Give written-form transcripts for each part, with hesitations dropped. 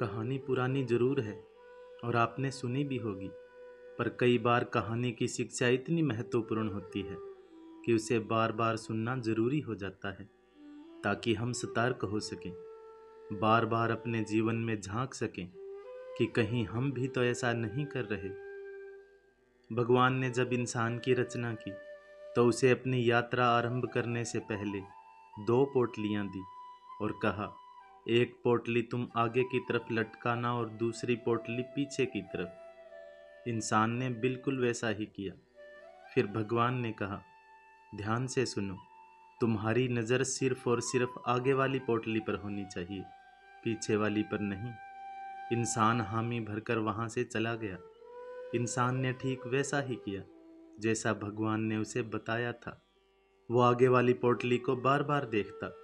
कहानी पुरानी जरूर है और आपने सुनी भी होगी, पर कई बार कहानी की शिक्षा इतनी महत्वपूर्ण होती है कि उसे बार बार सुनना जरूरी हो जाता है ताकि हम सतर्क हो सकें, बार बार अपने जीवन में झांक सकें कि कहीं हम भी तो ऐसा नहीं कर रहे। भगवान ने जब इंसान की रचना की तो उसे अपनी यात्रा आरंभ करने से पहले दो पोटलियां दी और कहा, एक पोटली तुम आगे की तरफ लटकाना और दूसरी पोटली पीछे की तरफ। इंसान ने बिल्कुल वैसा ही किया। फिर भगवान ने कहा, ध्यान से सुनो, तुम्हारी नज़र सिर्फ और सिर्फ आगे वाली पोटली पर होनी चाहिए, पीछे वाली पर नहीं। इंसान हामी भरकर वहां से चला गया। इंसान ने ठीक वैसा ही किया जैसा भगवान ने उसे बताया था। वो आगे वाली पोटली को बार बार देखता।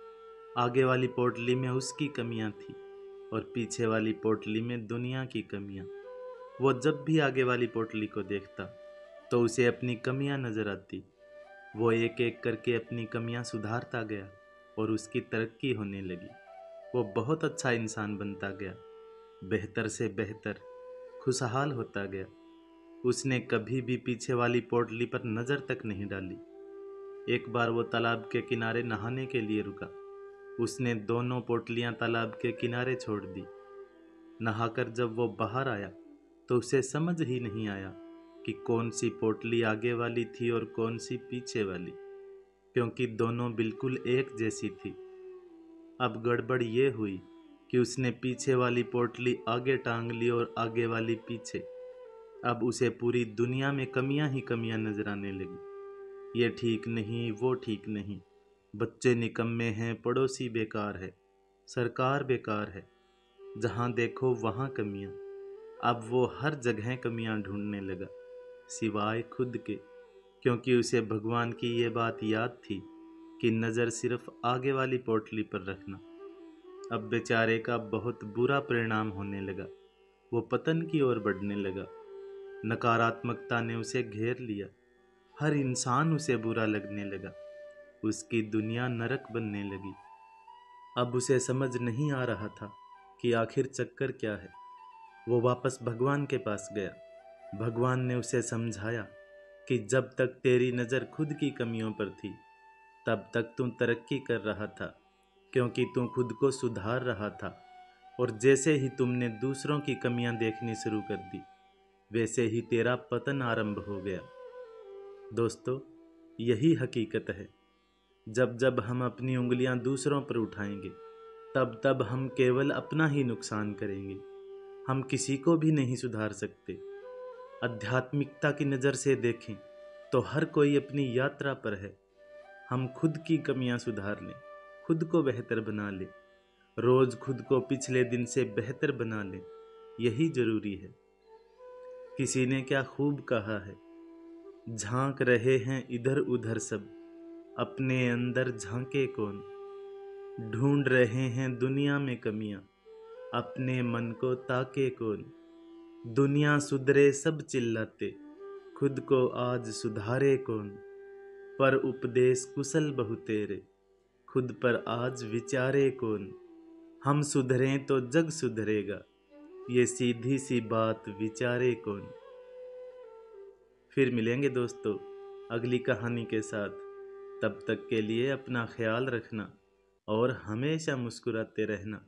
आगे वाली पोटली में उसकी कमियां थी और पीछे वाली पोटली में दुनिया की कमियां। वो जब भी आगे वाली पोटली को देखता तो उसे अपनी कमियां नजर आती। वो एक एक करके अपनी कमियां सुधारता गया और उसकी तरक्की होने लगी। वो बहुत अच्छा इंसान बनता गया, बेहतर से बेहतर, खुशहाल होता गया। उसने कभी भी पीछे वाली पोटली पर नजर तक नहीं डाली। एक बार वो तालाब के किनारे नहाने के लिए रुका। उसने दोनों पोटलियां तालाब के किनारे छोड़ दी। नहाकर जब वो बाहर आया तो उसे समझ ही नहीं आया कि कौन सी पोटली आगे वाली थी और कौन सी पीछे वाली, क्योंकि दोनों बिल्कुल एक जैसी थी। अब गड़बड़ ये हुई कि उसने पीछे वाली पोटली आगे टांग ली और आगे वाली पीछे। अब उसे पूरी दुनिया में कमियां ही कमियां नजर आने लगी। ये ठीक नहीं, वो ठीक नहीं, बच्चे निकम्मे हैं, पड़ोसी बेकार है, सरकार बेकार है, जहाँ देखो वहाँ कमियाँ। अब वो हर जगह कमियाँ ढूंढने लगा सिवाय खुद के, क्योंकि उसे भगवान की ये बात याद थी कि नज़र सिर्फ आगे वाली पोटली पर रखना। अब बेचारे का बहुत बुरा परिणाम होने लगा। वो पतन की ओर बढ़ने लगा। नकारात्मकता ने उसे घेर लिया। हर इंसान उसे बुरा लगने लगा। उसकी दुनिया नरक बनने लगी। अब उसे समझ नहीं आ रहा था कि आखिर चक्कर क्या है। वो वापस भगवान के पास गया। भगवान ने उसे समझाया कि जब तक तेरी नज़र खुद की कमियों पर थी तब तक तू तरक्की कर रहा था, क्योंकि तू खुद को सुधार रहा था। और जैसे ही तुमने दूसरों की कमियां देखनी शुरू कर दी, वैसे ही तेरा पतन आरंभ हो गया। दोस्तों, यही हकीकत है। जब जब हम अपनी उंगलियां दूसरों पर उठाएंगे तब तब हम केवल अपना ही नुकसान करेंगे। हम किसी को भी नहीं सुधार सकते। आध्यात्मिकता की नज़र से देखें तो हर कोई अपनी यात्रा पर है। हम खुद की कमियां सुधार लें, खुद को बेहतर बना लें, रोज खुद को पिछले दिन से बेहतर बना लें, यही जरूरी है। किसी ने क्या खूब कहा है, झांक रहे हैं इधर उधर सब, अपने अंदर झांके कौन। ढूंढ रहे हैं दुनिया में कमियां, अपने मन को ताके कौन। दुनिया सुधरे सब चिल्लाते, खुद को आज सुधारे कौन। पर उपदेश कुशल बहु तेरे, खुद पर आज विचारे कौन। हम सुधरें तो जग सुधरेगा, ये सीधी सी बात विचारे कौन। फिर मिलेंगे दोस्तों अगली कहानी के साथ। तब तक के लिए अपना ख्याल रखना और हमेशा मुस्कुराते रहना।